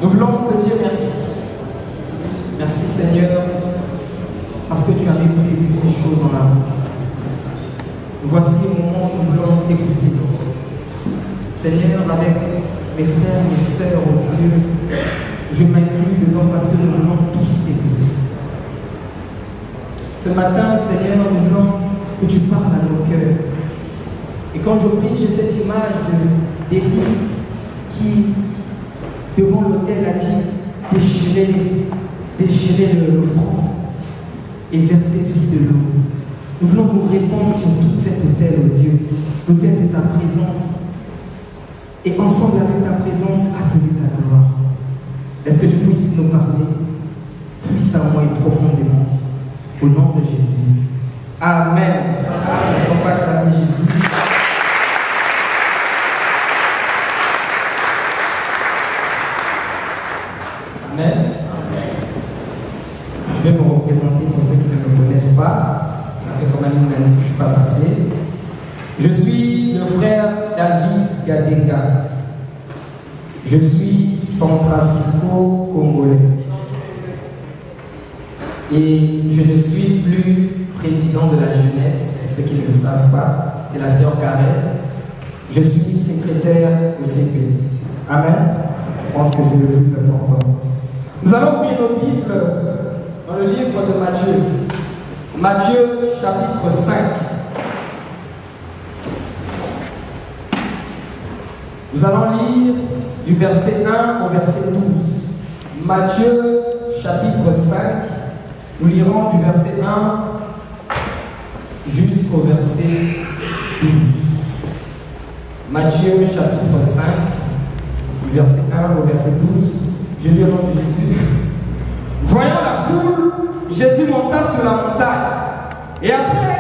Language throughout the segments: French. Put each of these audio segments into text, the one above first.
Nous voulons te dire merci. Merci Seigneur, parce que tu avais prévu ces choses en avance. Voici le moment où nous voulons t'écouter. Seigneur, avec mes frères, mes sœurs, oh Dieu, je m'inclus dedans parce que nous voulons tous t'écouter. Ce matin, Seigneur, nous voulons que tu parles à nos cœurs. Et quand je prie, j'ai cette image d'Élie qui, devant l'autel, a dit déchirer le front et versez-y de l'eau. Nous voulons nous répandre sur tout cet autel, oh Dieu, l'autel de ta présence. Et ensemble avec ta présence, accueillir ta gloire. Est-ce que tu puisses nous parler puissamment et profondément au nom de Jésus. Amen. Est-ce qu'on peut acclamer Jésus? Amen. Je vais me représenter pour ceux qui ne me connaissent pas. Ça fait quand même une année que je ne suis pas passé. Je suis le frère David Gadenga. Je suis centrafrico-congolais. Et je ne suis plus président de la jeunesse, pour ceux qui ne le savent pas. C'est la sœur Karel. Je suis secrétaire au CP. Amen. Je pense que c'est le plus important. Nous allons ouvrir nos Bibles dans le livre de Matthieu. Matthieu chapitre 5. Nous allons lire du verset 1 au verset 12. Matthieu chapitre 5. Nous lirons du verset 1 jusqu'au verset 12. Matthieu chapitre 5, du verset 1 au verset 12. Je lis au nom de Jésus. Voyant la foule, Jésus monta sur la montagne. Et après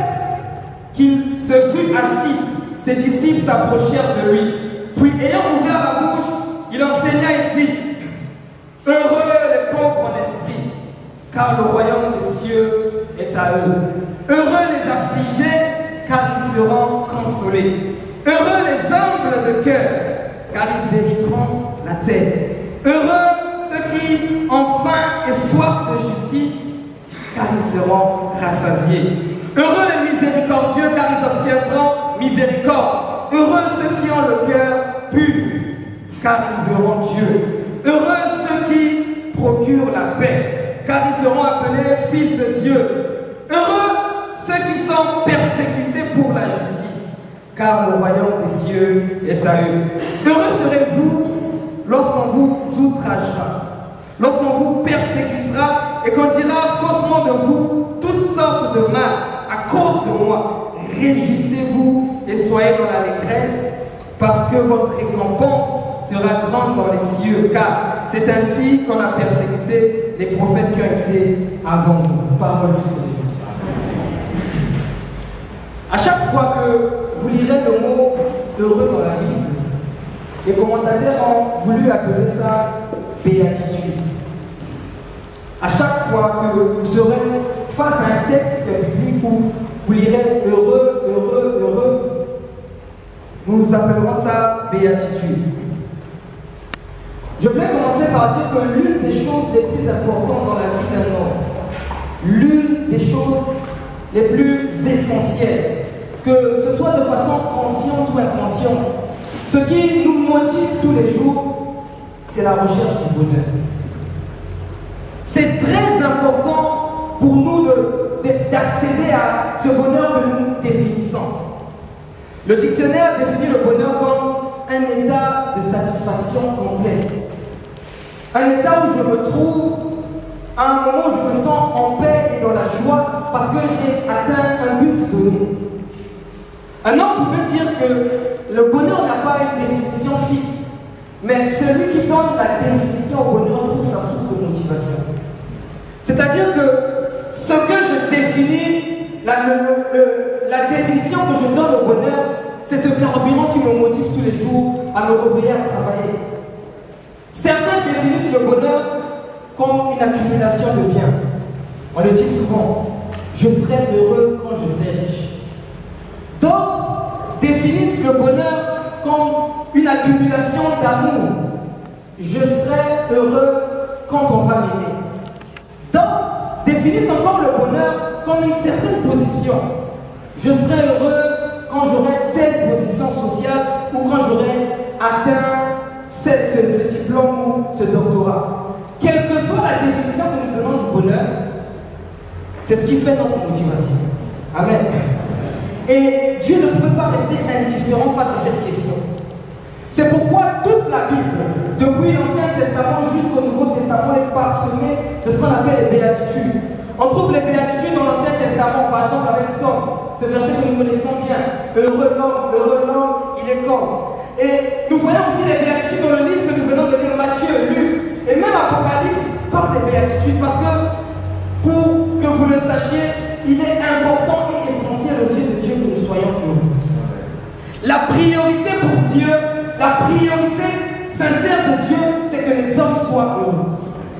qu'il se fut assis, ses disciples s'approchèrent de lui. Puis, ayant ouvert la bouche, il enseigna et dit: Heureux les pauvres en esprit, car le royaume des cieux est à eux. Heureux les affligés, car ils seront consolés. Heureux les humbles de cœur, car ils hériteront la terre. Heureux ceux qui ont faim et soif de justice, car ils seront rassasiés. Heureux les miséricordieux, car ils obtiendront miséricorde. Heureux ceux qui ont le cœur pur, car ils verront Dieu. Heureux ceux qui procurent la paix, car ils seront appelés fils de Dieu. Heureux ceux qui sont persécutés pour la justice, car le royaume des cieux est à eux. Heureux serez-vous lorsqu'on vous outragera, lorsqu'on vous persécutera et qu'on dira faussement de vous toutes sortes de mal à cause de moi. Réjouissez-vous et soyez dans l'allégresse, parce que votre récompense sera grande dans les cieux, car c'est ainsi qu'on a persécuté les prophètes qui ont été avant vous. Parole du Seigneur. À chaque fois que vous lirez le mot heureux dans la Bible, les commentateurs ont voulu appeler ça béatitude. À chaque fois que vous serez face à un texte biblique où vous lirez heureux, heureux, heureux, nous appellerons ça béatitude. Je voulais commencer par dire que l'une des choses les plus importantes dans la vie d'un homme, l'une des choses les plus essentielles, que ce soit de façon consciente ou inconsciente, ce qui nous motive tous les jours, c'est la recherche du bonheur. C'est très important pour nous d'accéder à ce bonheur que nous définissons. Le dictionnaire définit le bonheur comme un état de satisfaction complète. Un état où je me trouve à un moment où je me sens en paix et dans la joie parce que j'ai atteint un but donné. Un homme pouvait dire que le bonheur n'a pas une définition fixe, mais celui qui donne la définition au bonheur trouve sa source de motivation. C'est-à-dire que ce que je définis, la définition que je donne au bonheur, c'est ce carburant qui me motive tous les jours à me réveiller à travailler. Certains définissent le bonheur comme une accumulation de biens. On le dit souvent, je serai heureux quand je serai riche. D'autres définissent le bonheur comme une accumulation d'amour. je serai heureux quand on va m'aimer. D'autres définissent encore le bonheur comme une certaine position. Je serai heureux quand j'aurai telle position sociale ou quand j'aurai atteint ce diplôme ou ce doctorat. Quelle que soit la définition que nous donnons du bonheur, c'est ce qui fait notre motivation. Amen. Et Dieu ne peut pas rester indifférent face à cette question. C'est pourquoi toute la Bible, depuis l'Ancien Testament jusqu'au Nouveau Testament, est parsemée de ce qu'on appelle les béatitudes. On trouve les béatitudes dans l'Ancien Testament, par exemple avec Somme, ce verset que nous connaissons bien. Heureux l'homme, il est comme. Et nous voyons aussi les béatitudes dans le livre que nous venons de lire, Matthieu, Luc, et même Apocalypse parle des béatitudes parce que, pour que vous le sachiez, il est important et essentiel aux yeux de Dieu que nous soyons heureux. La priorité pour Dieu, la priorité sincère de Dieu, c'est que les hommes soient heureux.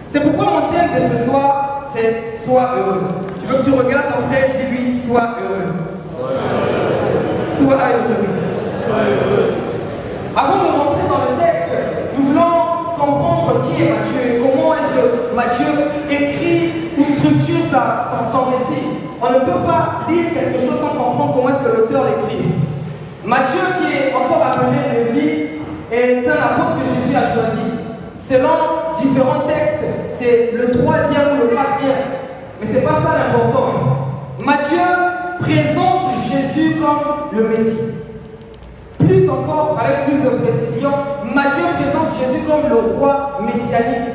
C'est pourquoi mon thème de ce soir, c'est « Sois heureux ». Je veux que tu regardes ton frère et dis-lui « Sois heureux ». Sois heureux. Avant de rentrer dans le texte, nous voulons comprendre qui est Matthieu et comment est-ce que Matthieu écrit ou structure son récit. On ne peut pas lire quelque chose sans comprendre comment est-ce que l'auteur l'écrit. Matthieu, qui est encore appelé Lévi, est un apôtre que Jésus a choisi. Selon différents textes, c'est le 3e ou le 4e. Mais ce n'est pas ça l'important. Matthieu présente Jésus comme le Messie. Plus encore, avec plus de précision, Matthieu présente Jésus comme le roi messianique.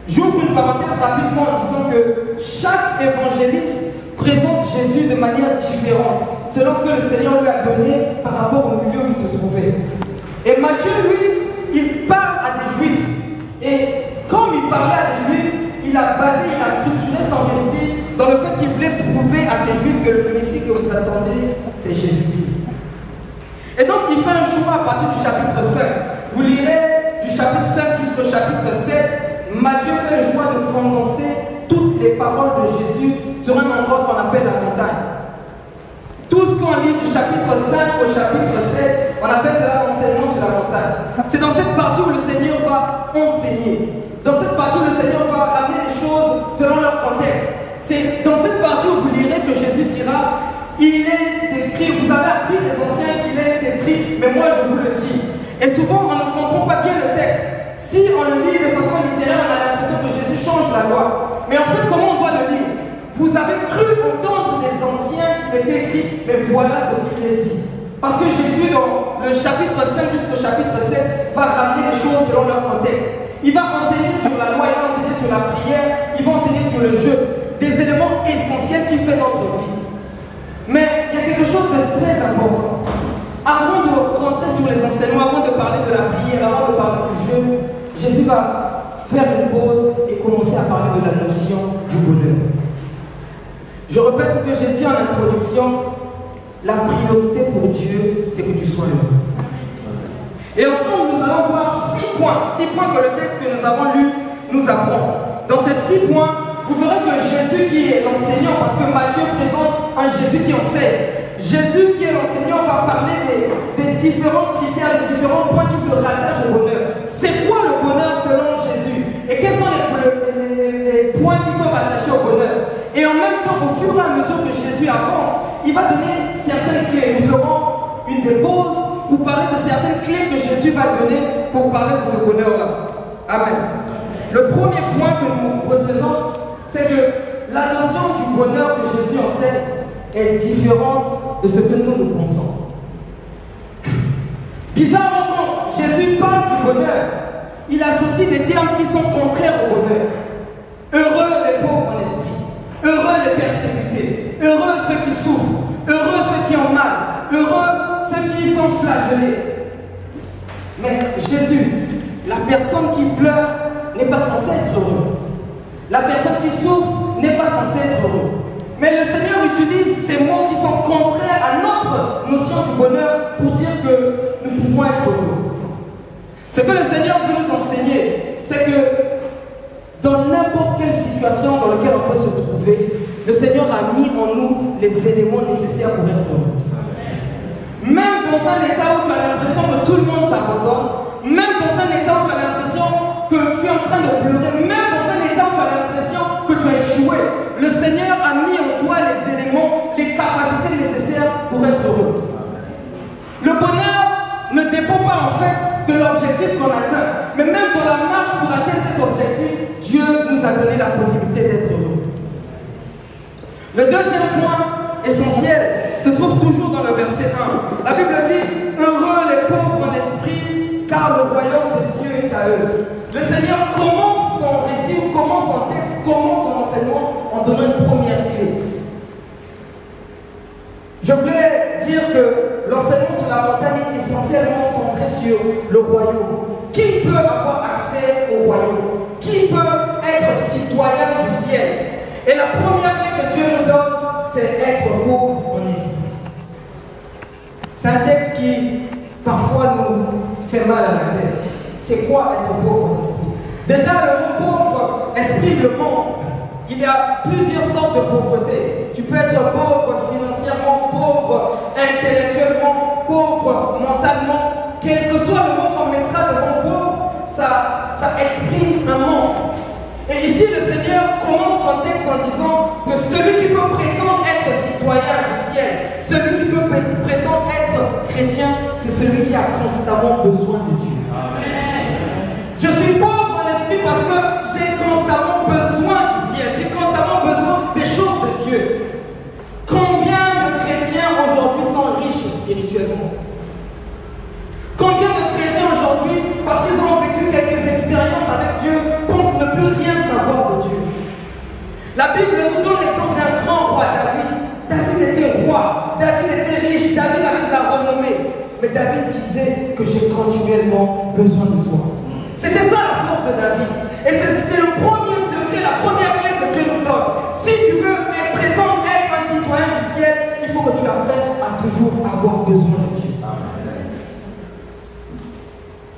J'ouvre une parenthèse rapidement en disant que chaque évangéliste présente Jésus de manière différente, selon ce que le Seigneur lui a donné par rapport au milieu où il se trouvait. Et Matthieu, lui, il parle à des Juifs. Et comme il parlait à des Juifs, il a structuré son récit dans le fait qu'il voulait prouver à ces Juifs que le Messie que vous attendez, c'est Jésus-Christ. Et donc il fait un choix à partir du chapitre 5. Vous lirez du chapitre 5 jusqu'au chapitre 7. Matthieu fait le choix de condenser toutes les paroles de Jésus sur un endroit qu'on appelle la montagne. Tout ce qu'on lit du chapitre 5 au chapitre 7, on appelle cela l'enseignement sur la montagne. C'est dans cette partie où le Seigneur va enseigner. Dans cette partie où le Seigneur va ramener les choses selon leur contexte. C'est dans cette partie où vous lirez que Jésus dira, il est écrit, vous avez appris les anciens qu'il est écrit, mais moi je vous le dis. Et souvent on ne comprend pas bien le texte. Si on le lit de façon littéraire, on a l'impression que Jésus change la loi. Mais en fait, comment on doit le lire? Vous avez cru entendre des anciens qu'il était écrit, mais voilà ce qu'il est dit. Parce que Jésus, dans le chapitre 5 jusqu'au chapitre 7, va ramener les choses selon leur contexte. Il va enseigner sur la loi, il va enseigner sur la prière, il va enseigner sur le jeûne. Des éléments essentiels qui font notre vie. Mais il y a quelque chose de très important. Avant de rentrer sur les enseignements, avant de parler de la prière, avant de parler du jeûne, Jésus va faire une pause et commencer à parler de la notion du bonheur. Je répète ce que j'ai dit en introduction. La priorité pour Dieu, c'est que tu sois heureux. Et ensemble, nous allons voir 6 points que le texte que nous avons lu nous apprend. Dans ces 6 points, vous verrez que Jésus qui est l'enseignant, parce que Matthieu présente un Jésus qui enseigne. Jésus qui est l'enseignant va parler des différents critères, des différents points qui se rattachent au bonheur. C'est quoi le bonheur selon Jésus? Et quels sont les points qui sont rattachés au bonheur? Et en même temps, au fur et à mesure que Jésus avance, il va donner certaines clés. Nous ferons une des pauses pour parler de certaines clés que Jésus va donner pour parler de ce bonheur-là. Amen. Le premier point que nous retenons, c'est que la notion du bonheur que Jésus enseigne est différente de ce que nous pensons. Bizarrement, quand Jésus parle du bonheur, il associe des termes qui sont contraires au bonheur. Heureux les pauvres en esprit, heureux les persécutés, heureux ceux qui souffrent, heureux ceux qui ont mal, heureux ceux qui sont flagellés. Mais Jésus, la personne qui pleure n'est pas censée être heureux. La personne qui souffre n'est pas censée être heureux. Mais le Seigneur utilise ces mots qui sont contraires à notre notion du bonheur pour dire que nous pouvons être heureux. Ce que le Seigneur veut nous enseigner, c'est que dans n'importe quelle situation dans laquelle on peut se trouver, le Seigneur a mis en nous les éléments nécessaires pour être heureux. Même dans un état où tu as l'impression que tout le monde t'abandonne, même dans un état où tu as l'impression en train de pleurer, même dans un état où tu as l'impression que tu as échoué, le Seigneur a mis en toi les éléments, les capacités nécessaires pour être heureux. Le bonheur ne dépend pas en fait de l'objectif qu'on atteint, mais même dans la marche pour atteindre cet objectif, Dieu nous a donné la possibilité d'être heureux. Le deuxième point essentiel se trouve toujours dans le verset 1. La Bible dit: heureux les pauvres en esprit, car le royaume des cieux est à eux. Le Seigneur commence son récit, commence son texte, commence son enseignement en donnant une première clé. Je voulais dire que l'enseignement sur la montagne est essentiellement centré sur le royaume. Qui peut avoir accès au royaume? Qui peut être citoyen du ciel? Et la première clé que Dieu nous donne, c'est être pauvre en esprit. C'est un texte qui parfois nous fait mal à la tête. C'est quoi être pauvre en esprit? Déjà, le mot pauvre exprime le monde. Il y a plusieurs sortes de pauvreté. Tu peux être pauvre financièrement, pauvre intellectuellement, pauvre mentalement. Quel que soit le mot qu'on mettra devant pauvre, ça exprime un monde. Et ici, le Seigneur commence son texte en disant que celui qui peut prétendre être citoyen du ciel, celui qui peut prétendre être chrétien, c'est celui qui a constamment besoin de Dieu. Amen. Je suis pauvre en esprit parce que j'ai constamment besoin du ciel, j'ai constamment besoin des choses de Dieu. Combien de chrétiens aujourd'hui sont riches spirituellement? Combien de chrétiens aujourd'hui, parce qu'ils ont vécu quelques expériences avec Dieu, pensent ne plus rien savoir de Dieu? La Bible nous donne l'exemple d'un grand roi, David. David était roi, David était riche, David avait de la renommée. Mais David disait que j'ai continuellement besoin de toi. C'était ça la force de David. Et c'est le premier secret, la première clé que Dieu nous donne. Si tu veux prétendre être un citoyen du ciel, il faut que tu apprennes à toujours avoir besoin de Dieu.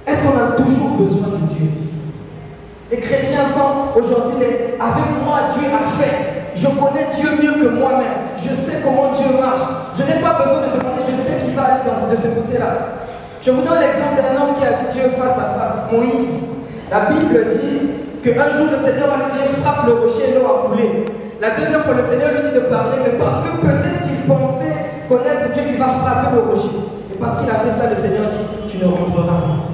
Est-ce qu'on a toujours besoin de Dieu? Les chrétiens sont aujourd'hui avec moi, Dieu a fait. Je connais Dieu mieux que moi-même. Je sais comment Dieu marche. Je n'ai pas besoin de demander, je sais qu'il va aller de ce côté-là. Je vous donne l'exemple d'un homme qui a vu Dieu face à face, Moïse. La Bible dit qu'un jour le Seigneur va lui dire: frappe le rocher et l'eau a coulé. La deuxième fois, le Seigneur lui dit de parler, mais parce que peut-être qu'il pensait connaître Dieu, il va frapper le rocher. Et parce qu'il a fait ça, le Seigneur dit: tu ne rentreras pas.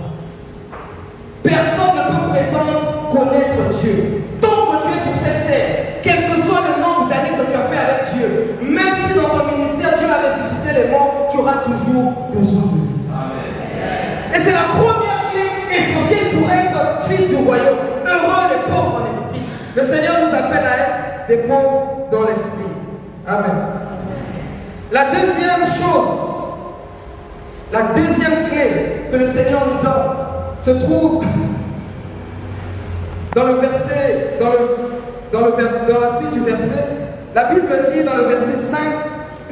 Personne ne peut prétendre connaître Dieu. Tant que tu es sur cette terre, quel que soit le nombre d'années que tu as fait avec Dieu, même si dans ton ministère Dieu a ressuscité les morts, tu auras toujours besoin de lui. Et c'est la première clé essentielle pour être fils du royaume. Heureux les pauvres en esprit. Le Seigneur nous appelle à être des pauvres dans l'esprit. Amen. La deuxième chose, la deuxième clé que le Seigneur nous donne se trouve dans le verset, dans la suite du verset. La Bible dit dans le verset 5: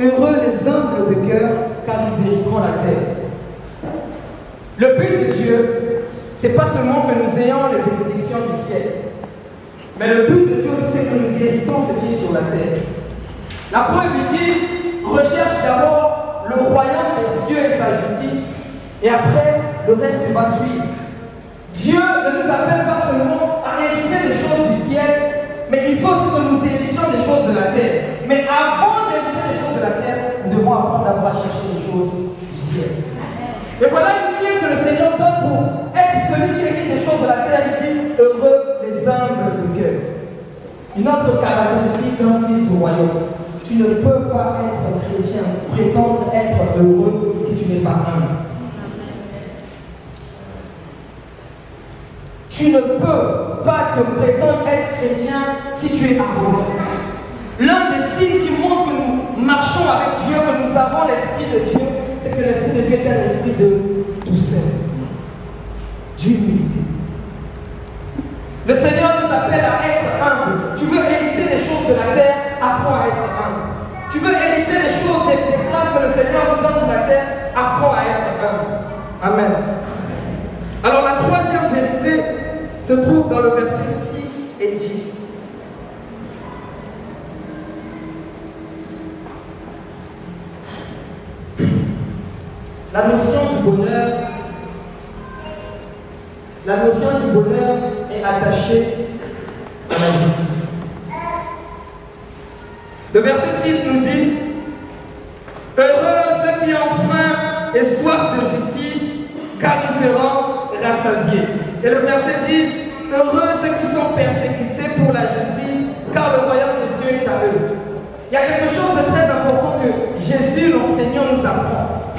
heureux les humbles de cœur, car ils hériteront la terre. Le but de Dieu, c'est pas seulement que nous ayons les bénédictions du ciel, mais le but de Dieu, c'est que nous héritons ce qui est sur la terre. La preuve dit: recherche d'abord le royaume des cieux et sa justice, et après le reste va suivre. Dieu ne nous appelle pas seulement à hériter des choses du ciel, mais il faut aussi que nous héritions des choses de la terre. Mais avant d'hériter des choses de la terre, nous devons apprendre d'abord à chercher les choses du ciel. Et voilà une clé que le Seigneur donne pour être celui qui hérite des choses de la terre. Il dit: heureux les humbles de cœur. Une autre caractéristique d'un fils du royaume: tu ne peux pas être chrétien, prétendre être heureux si tu n'es pas humble. Tu ne peux pas te prétendre être chrétien si tu es arrogant. L'un des signes qui montre que nous marchons avec Dieu, que nous avons l'Esprit de Dieu, c'est que l'Esprit de Dieu est un esprit de douceur, d'humilité. Le Seigneur nous appelle à être humble. Tu veux hériter les choses de la terre, apprends à être humble. Tu veux hériter les choses, des grâces que le Seigneur nous donne sur la terre, apprends à être humble. Amen. Alors la troisième vérité se trouve dans le verset 6 et 10. La notion du bonheur est attaché à la justice. Le verset 6 nous dit: heureux ceux qui ont faim et soif de justice, car ils seront rassasiés. Et le verset 10: heureux ceux qui sont persécutés pour la justice, car le royaume des cieux est à eux. Il y a quelque chose de très important que Jésus, l'enseignant, nous apprend.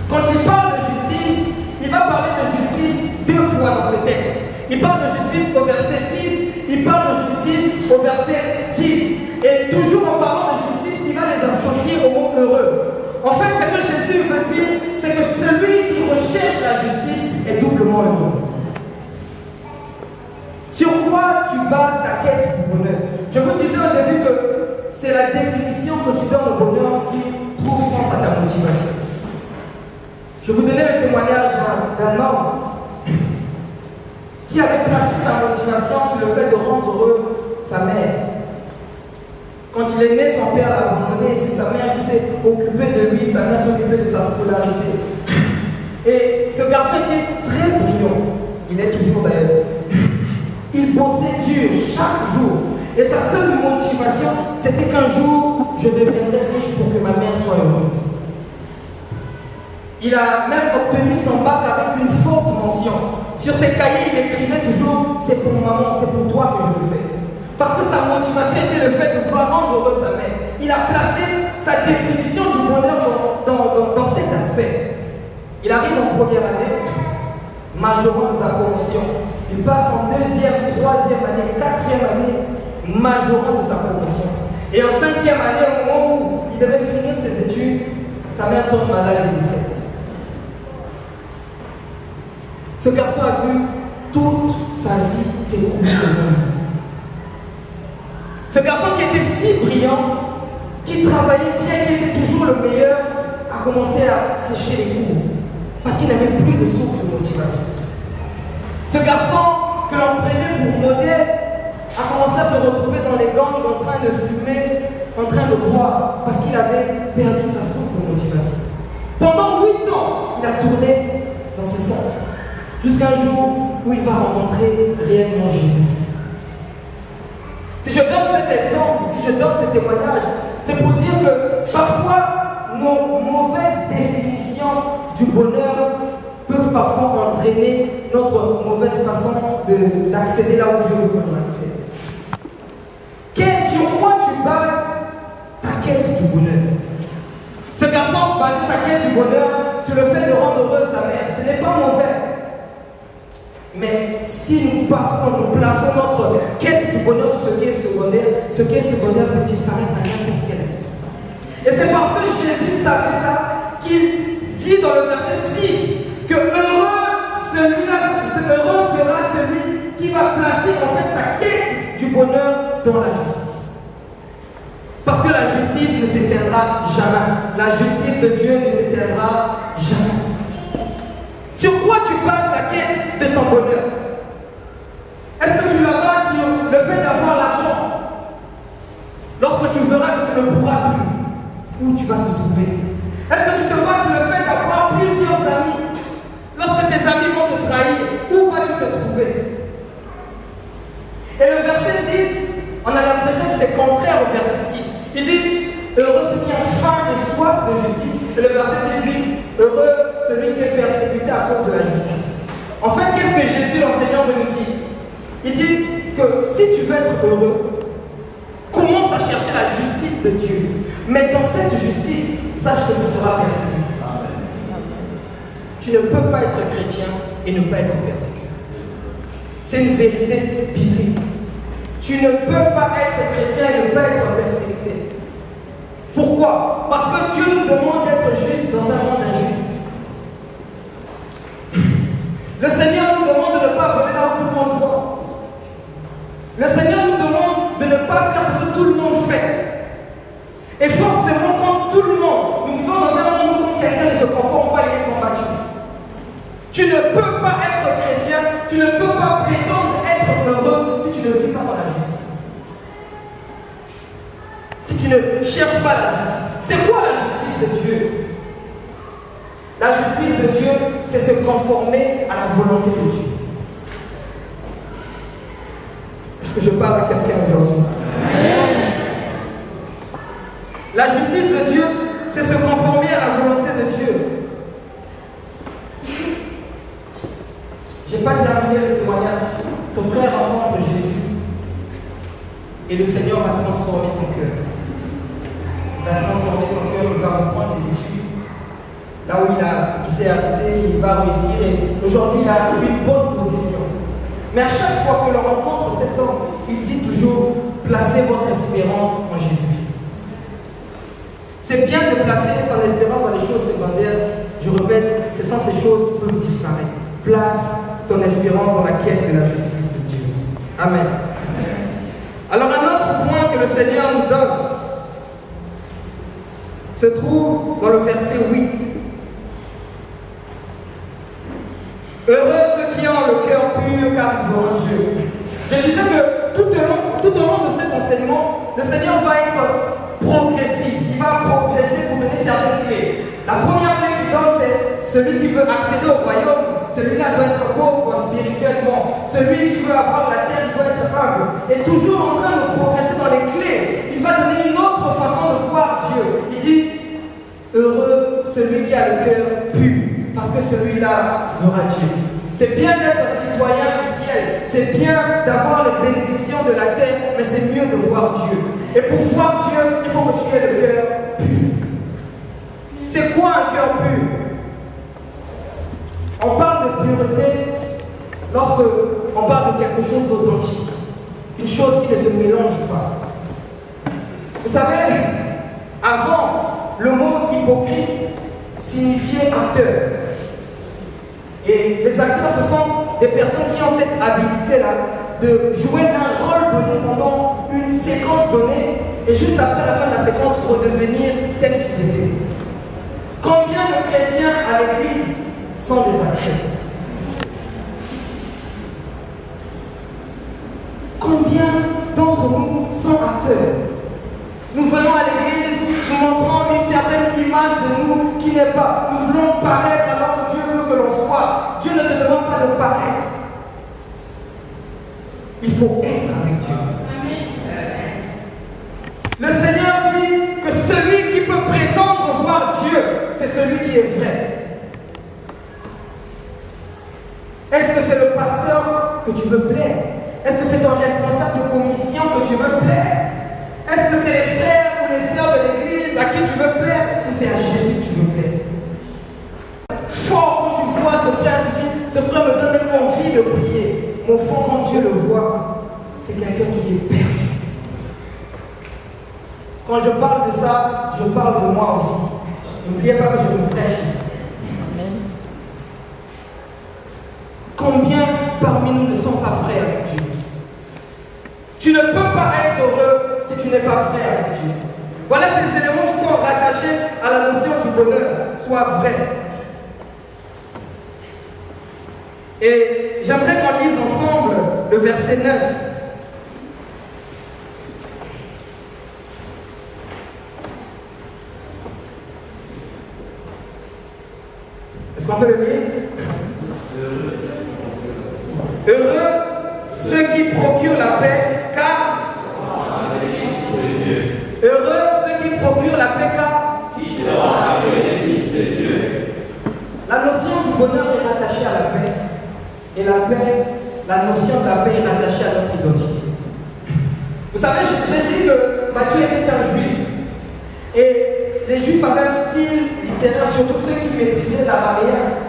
Quand il parle de justice, il va parler de justice 2 fois dans ce texte. Il parle de justice au verset 6, il parle de justice au verset 10. Et toujours en parlant de justice, il va les associer au mot heureux. En fait, ce que Jésus veut dire, c'est que celui qui recherche la justice est doublement heureux. Sur quoi tu bases ta quête du bonheur? Je vous disais au début que c'est la définition que tu donnes au bonheur qui trouve sens à ta motivation. Je vous donnais le témoignage d'un homme qui avait placé sa motivation sur le fait de rendre heureux sa mère. Quand il est né, son père l'a abandonné, c'est sa mère qui s'est occupée de lui, sa mère s'est occupée de sa scolarité. Et ce garçon était très brillant, il est toujours d'ailleurs. Il bossait dur chaque jour. Et sa seule motivation, c'était qu'un jour, je deviendrai riche pour que ma mère soit heureuse. Il a même obtenu son bac avec une forte mention. Sur ses cahiers, il écrivait toujours: c'est pour maman, c'est pour toi que je le fais. Parce que sa motivation était le fait de vouloir rendre heureux sa mère. Il a placé sa définition du bonheur dans cet aspect. Il arrive en première année, majorant de sa promotion. Il passe en deuxième, troisième année, quatrième année, majorant de sa promotion. Et en cinquième année, au moment où il devait finir ses études, sa mère tombe malade et décède. Ce garçon a vu toute sa vie s'écouler devant lui. Ce garçon qui était si brillant, qui travaillait bien, qui était toujours le meilleur, a commencé à sécher les cours parce qu'il n'avait plus de source de motivation. Ce garçon que l'on prenait pour modèle a commencé à se retrouver dans les gangs en train de fumer, en train de boire, parce qu'il avait perdu sa source de motivation. Pendant 8 ans, il a tourné dans ce sens. Jusqu'à un jour où il va rencontrer réellement Jésus-Christ. Si je donne cet exemple, si je donne ce témoignage, c'est pour dire que parfois nos mauvaises définitions du bonheur peuvent parfois entraîner notre mauvaise façon d'accéder là où Dieu veut qu'on accède. Sur quoi tu bases ta quête du bonheur? Ce garçon basait sa quête du bonheur sur le fait de rendre heureuse sa mère. Ce n'est pas mauvais. Mais si nous plaçons notre quête du bonheur sur ce qui est secondaire peut disparaître à n'importe quel instant. Et c'est parce que Jésus savait ça qu'il dit dans le verset 6 que heureux sera celui qui va placer en fait sa quête du bonheur dans la justice. Parce que la justice ne s'éteindra jamais. La justice de Dieu ne s'éteindra jamais. Sur quoi tu bases la quête de ton bonheur? Est-ce que tu la bases sur le fait d'avoir l'argent? Lorsque tu verras que tu ne pourras plus, où tu vas te trouver? Est-ce que tu te bases sur le fait d'avoir plusieurs amis? Lorsque tes amis vont te trahir, où vas-tu te trouver? Et le verset 10, on a l'impression que c'est contraire au verset 6. Il dit, heureux ceux qui ont faim et soif de justice. Et le verset 10 dit, heureux celui qui est persécuté à cause de la justice. En fait, qu'est-ce que Jésus l'enseignant veut nous dire? Il dit que si tu veux être heureux, commence à chercher la justice de Dieu. Mais dans cette justice, sache que tu seras persécuté. Tu ne peux pas être chrétien et ne pas être persécuté. C'est une vérité biblique. Tu ne peux pas être chrétien et ne pas être persécuté. Pourquoi? Parce que Dieu nous demande d'être juste dans un monde injuste. Le Seigneur nous demande de ne pas voler là où tout le monde voit. Le Seigneur nous demande de ne pas faire ce que tout le monde fait. Et forcément, quand tout le monde, nous vivons dans un monde où quand quelqu'un ne se conforme pas, il est combattu. Tu ne peux pas être chrétien, tu ne peux pas prétendre être heureux si tu ne vis pas dans la justice. Si tu ne cherches pas la justice. C'est quoi la justice de Dieu? La justice de Dieu, c'est se conformer à la volonté de Dieu. parle à quelqu'un aujourd'hui. La justice de Dieu, c'est se conformer à la volonté de Dieu. Je n'ai pas terminé le témoignage. Son frère rencontre Jésus et le Seigneur va transformer son cœur. Il va transformer son cœur, il va reprendre les études. Là où il s'est arrêté, il va réussir et aujourd'hui il a une bonne position. Mais à chaque fois que l'on rencontre cet homme, il dit toujours placez votre espérance en Jésus-Christ. C'est bien de placer son espérance dans les choses secondaires. Je répète, ce sont ces choses qui peuvent disparaître. Place ton espérance dans la quête de la justice de Dieu. Amen. Alors un autre point que le Seigneur nous donne se trouve dans le verset 8. Heureux ceux qui ont le cœur pur car ils verront Dieu. Je disais que tout au long de cet enseignement, le Seigneur va être progressif. Il va progresser pour donner certaines clés. La première clé qu'il donne, c'est celui qui veut accéder au royaume. Celui-là doit être pauvre spirituellement. Celui qui veut avoir la terre, il doit être humble. Et toujours en train de progresser dans les clés, il va donner une autre façon de voir Dieu. Il dit, heureux celui qui a le cœur pur, parce que celui-là verra Dieu. C'est bien d'être citoyen du ciel, c'est bien d'avoir les bénédictions de la terre, mais c'est mieux de voir Dieu. Et pour voir Dieu, il faut que tu aies le cœur pur. C'est quoi un cœur pur? On parle de pureté lorsque on parle de quelque chose d'authentique, une chose qui ne se mélange pas. Vous savez, avant, le mot hypocrite signifiait acteur. Et les acteurs, ce sont des personnes qui ont cette habilité-là de jouer un rôle donné pendant une séquence donnée et juste après la fin de la séquence redevenir tels qu'ils étaient. Combien de chrétiens à l'église sont des acteurs? Combien d'entre nous sont acteurs? Nous venons à l'église, nous montrons une certaine image de nous qui n'est pas. Nous voulons paraître alors que Dieu veut que l'on soit. Dieu ne te demande pas de paraître. Il faut être avec Dieu. Le Seigneur dit que celui qui peut prétendre voir Dieu, c'est celui qui est vrai. Est-ce que c'est le pasteur que tu veux plaire? Est-ce que c'est ton responsable de commission que tu veux plaire? Est-ce que c'est les frères ou les sœurs de l'église à qui tu veux plaire? Ou c'est à Jésus que tu veux plaire? Fort quand tu vois ce frère, tu dis, ce frère me donne même envie de prier. Au fond, quand Dieu le voit, c'est quelqu'un qui est perdu. Quand je parle de ça, je parle de moi aussi. N'oubliez pas que je me prêche ici. Combien parmi nous ne sont pas frères avec Dieu? Tu ne peux pas être heureux si tu n'es pas frère avec Dieu. Voilà ces éléments qui sont rattachés à la notion du bonheur. Sois vrai. Et j'aimerais qu'on lise ensemble le verset 9. Est-ce qu'on peut le lire? Heureux ceux qui procurent la paix, car heureux ceux qui procurent la paix, car qui seront appelés fils de Dieu. La notion du bonheur est rattachée à la paix. Et la paix, la notion de la paix est rattachée à notre identité. Vous savez, j'ai dit que Matthieu était un juif. Et les juifs avaient un style littéraire, surtout ceux qui maîtrisaient l'araméen.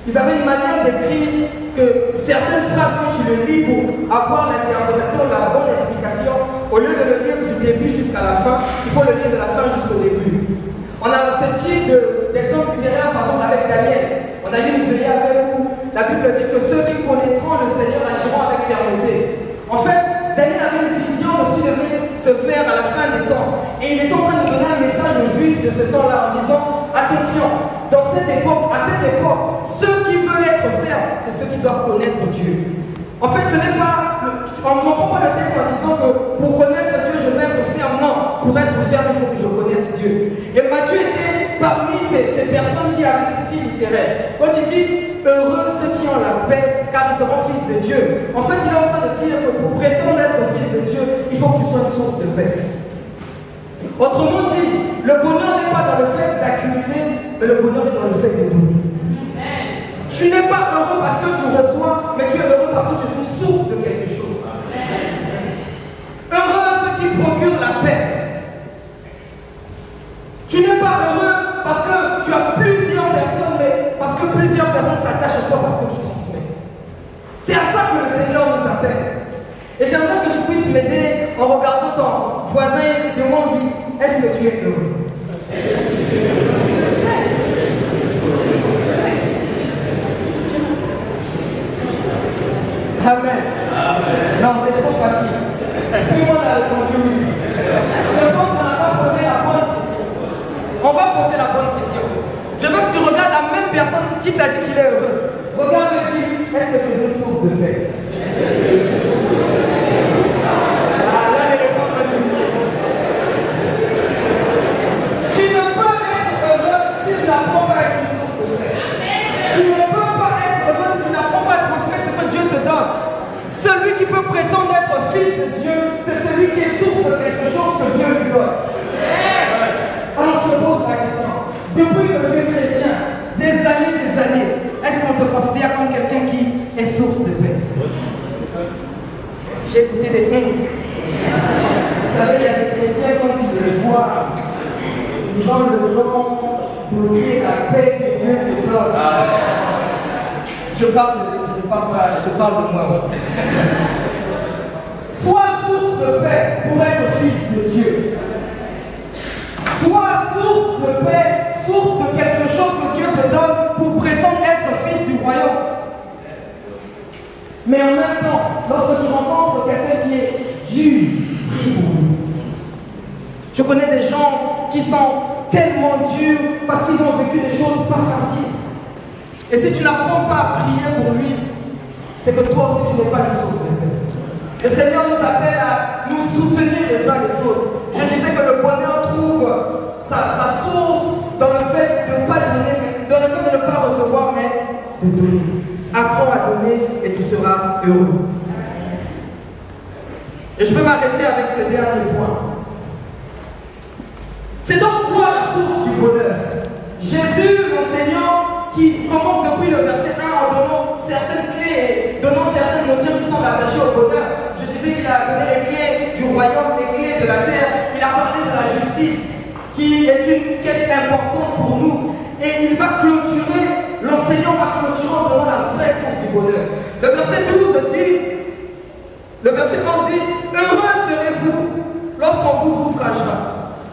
Ils avaient une manière d'écrire que certaines phrases, quand tu le lis pour avoir l'interprétation, la bonne explication, au lieu de le lire du début jusqu'à la fin, il faut le lire de la fin jusqu'au début. On a ce type d'exemple littéraire, par exemple, avec Daniel. On a lu une veillée avec où la Bible dit que ceux qui connaîtront le Seigneur agiront avec fermeté. En fait, Daniel avait une vision de ce qui devait se faire à la fin des temps. Et il est en train de donner un message aux Juifs de ce temps-là en disant, attention, dans cette époque, à cette époque, ceux qui veulent être fermes, c'est ceux qui doivent connaître Dieu. En fait, ce n'est pas, on ne comprend pas le texte en disant que pour connaître Dieu, je vais être ferme. Non, pour être ferme, il faut que je connaisse Dieu. Et Matthieu était parmi ces personnes qui avaient ce style littéraire, quand il dit heureux ceux qui ont la paix, car ils seront fils de Dieu, en fait, il est en train de dire que pour prétendre être fils de Dieu, il faut que tu sois une source de paix. Autrement dit, le bonheur n'est pas dans le fait d'accumuler, mais le bonheur est dans le fait de donner. Tu n'es pas heureux parce que tu reçois, mais tu es heureux parce que tu es une source de quelque chose. Heureux ceux qui procurent la paix. Tu n'es pas heureux parce que tu as plusieurs personnes, mais parce que plusieurs personnes s'attachent à toi parce que tu transmets. C'est à ça que le Seigneur nous appelle. Et j'aimerais que tu puisses m'aider en regardant ton voisin et demande-lui, est-ce que tu es heureux? Amen. Non, c'est trop facile. Tout le monde a répondu oui. Je pense qu'on n'a pas posé la bonne question. On va poser la bonne question. Je veux que tu regardes la même personne qui t'a dit qu'il est heureux. Regarde et dis, est-ce que tu es une source de paix? Ah, là, il répond à lui. Tu ne peux être heureux si tu n'apprends pas à être une source de paix. Tu ne peux pas être heureux si tu n'apprends pas à transmettre ce que Dieu te donne. Celui qui peut prétendre être fils de Dieu, c'est celui qui est source de quelque chose que Dieu lui donne. Alors je pose la question. Depuis que tu es chrétien, des années, est-ce qu'on te considère comme quelqu'un qui est source de paix? J'ai écouté des hymnes. Vous savez, il y a des chrétiens, quand tu les vois, ils ont le nom bloqué la paix que Dieu te donne. Je parle de moi aussi. Sois source de paix pour être fils de Dieu. Sois source de paix, source de quelque chose que Dieu te donne pour prétendre être fils du royaume. Mais en même temps, lorsque tu rencontres quelqu'un qui est dur, prie pour lui. Je connais des gens qui sont tellement durs parce qu'ils ont vécu des choses pas faciles. Et si tu n'apprends pas à prier pour lui, c'est que toi aussi tu n'es pas une source de paix. Le Seigneur nous appelle à nous soutenir les uns les autres. Je disais que le bonheur trouve sa source dans le fait de ne pas donner, dans le fait de ne pas recevoir, mais de donner. Apprends à donner et tu seras heureux. Et je vais m'arrêter avec ce dernier point. C'est donc quoi la source du bonheur? Jésus, l'enseignant, qui commence depuis le verset 1 en donnant certaines clés et donnant certaines notions qui sont rattachées au bonheur. Je disais qu'il a donné les clés du royaume, les clés de la terre. Il a parlé de la justice, qui est une quête importante pour nous. Et il va clôturer, l'enseignant va clôturer en donnant la vraie source du bonheur. Le verset 11 dit, heureux serez-vous lorsqu'on vous outragera,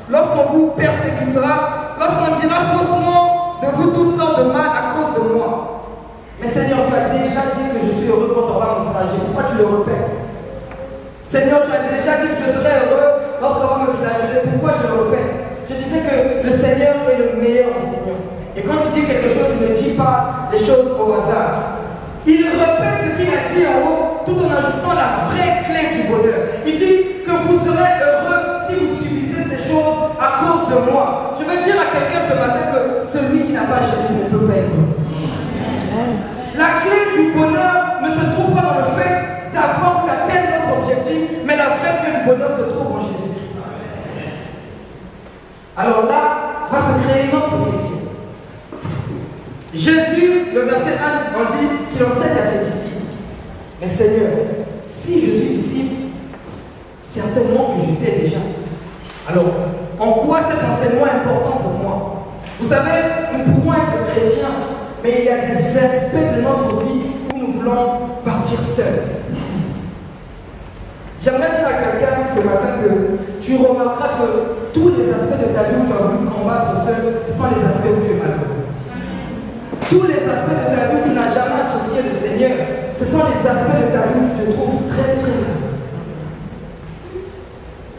lorsqu'on vous persécutera, lorsqu'on dira faussement de vous toutes sortes de mal à cause de moi. Mais Seigneur, tu as déjà dit que je suis heureux quand on va m'outrager. Pourquoi tu le répètes? Seigneur, tu as déjà dit que je serai heureux lorsqu'on va me flageller. Pourquoi je le répète? Je disais que le Seigneur est le meilleur enseignant. Et quand il dit quelque chose, il ne dit pas les choses au hasard. Il répète ce qu'il a dit en haut, tout en ajoutant la vraie clé du bonheur. Il dit que vous serez heureux si vous subissez ces choses à cause de moi. Je veux dire à quelqu'un ce matin que celui qui n'a pas Jésus ne peut pas être heureux. La clé du bonheur ne se trouve pas dans le fait d'avoir ou d'atteindre notre objectif, mais la vraie clé du bonheur se trouve en Jésus-Christ. Alors là, va se créer une autre question. Jésus, le verset 1, on dit qu'il enseigne à ses disciples. Mais Seigneur, si je suis disciple, certainement que j'étais déjà. Alors, en quoi cet enseignement est important pour moi? Vous savez, nous pouvons être chrétiens, mais il y a des aspects de notre vie où nous voulons partir seuls. J'aimerais dire à quelqu'un ce matin que tu remarqueras que tous les aspects de ta vie où tu as voulu combattre seul, ce sont les aspects où tu es malheureux. Tous les aspects de ta vie où tu n'as jamais associé le Seigneur, ce sont les aspects de ta vie où tu te trouves très très malheureux.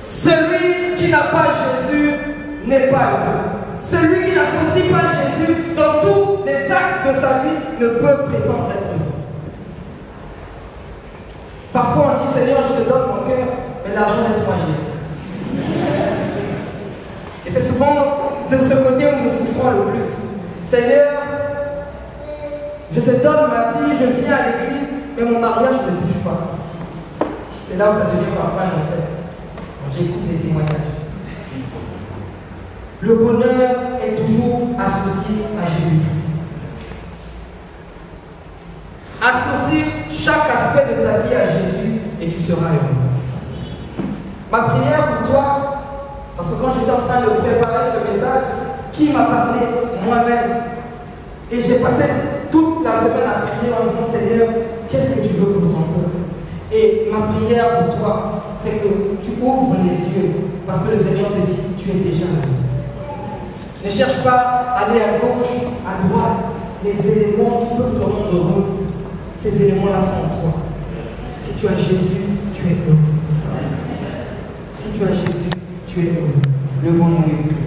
Celui qui n'a pas Jésus n'est pas heureux. Celui qui n'associe pas Jésus dans tous les axes de sa vie ne peut prétendre être heureux. Parfois on dit Seigneur, je te donne mon cœur, mais l'argent laisse-moi gérer. Et c'est souvent de ce côté où nous souffrons Seigneur, je te donne ma vie, je viens à l'église, mais mon mariage ne touche pas. C'est là où ça devient parfois un enfer. Quand j'écoute des témoignages. Le bonheur est toujours associé à Jésus-Christ. Associe chaque aspect de ta vie à Jésus et tu seras heureux. Ma prière pour toi, parce que quand j'étais en train de préparer ce message, qui m'a parlé? Moi-même. Et j'ai passé toute la semaine à prier en disant, Seigneur, qu'est-ce que tu veux pour ton peuple? Et ma prière pour toi, c'est que tu ouvres les yeux, parce que le Seigneur te dit, tu es déjà là. Ne cherche pas à aller à gauche, à droite. Les éléments qui peuvent te rendre heureux, ces éléments-là sont en toi. Si tu as Jésus, tu es heureux. Si tu as Jésus, tu es heureux. Levons-nous et prions.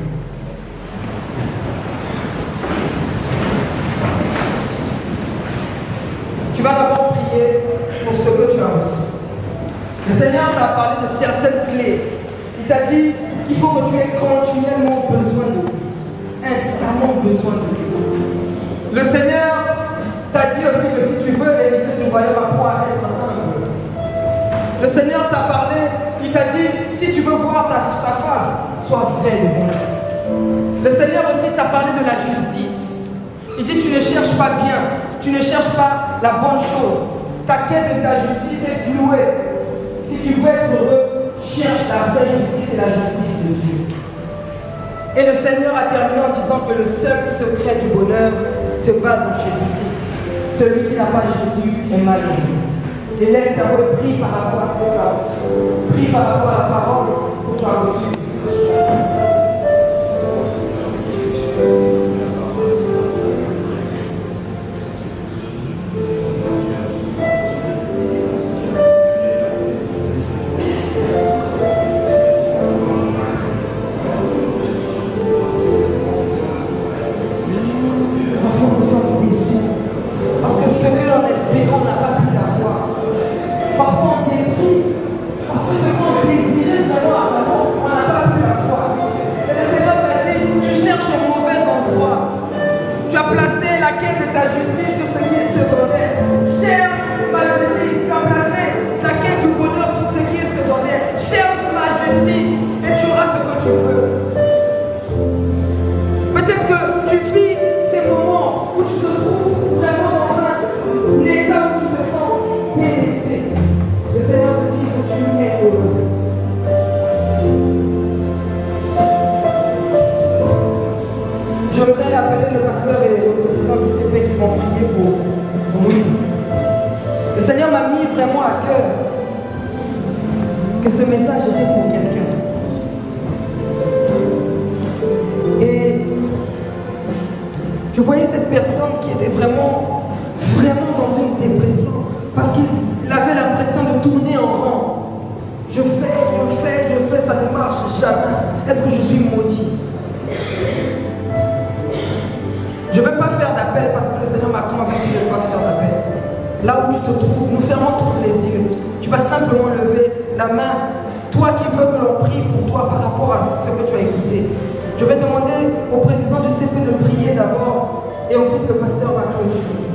Tu vas d'abord prier pour ce que tu as reçu. Le Seigneur t'a parlé de certaines clés. Il t'a dit qu'il faut que tu aies continuellement besoin de lui. Instamment besoin de lui. Le Seigneur t'a dit aussi que si tu veux hériter du royaume, à pouvoir être humble. Le Seigneur t'a parlé, il t'a dit, si tu veux voir sa face, sois vrai devant lui. Le Seigneur aussi t'a parlé de la justice. Il dit, tu ne cherches pas bien, tu ne cherches pas la bonne chose. Ta quête de ta justice est flouée. Si tu veux être heureux, cherche la vraie justice et la justice de Dieu. Et le Seigneur a terminé en disant que le seul secret du bonheur se base en Jésus-Christ. Celui qui n'a pas Jésus est malheureux. Et là, tu as repris par rapport à ce que tu as reçu. Prie par rapport à la parole que tu as reçue. Je vais demander au président du CP de prier d'abord et ensuite le pasteur va clôturer.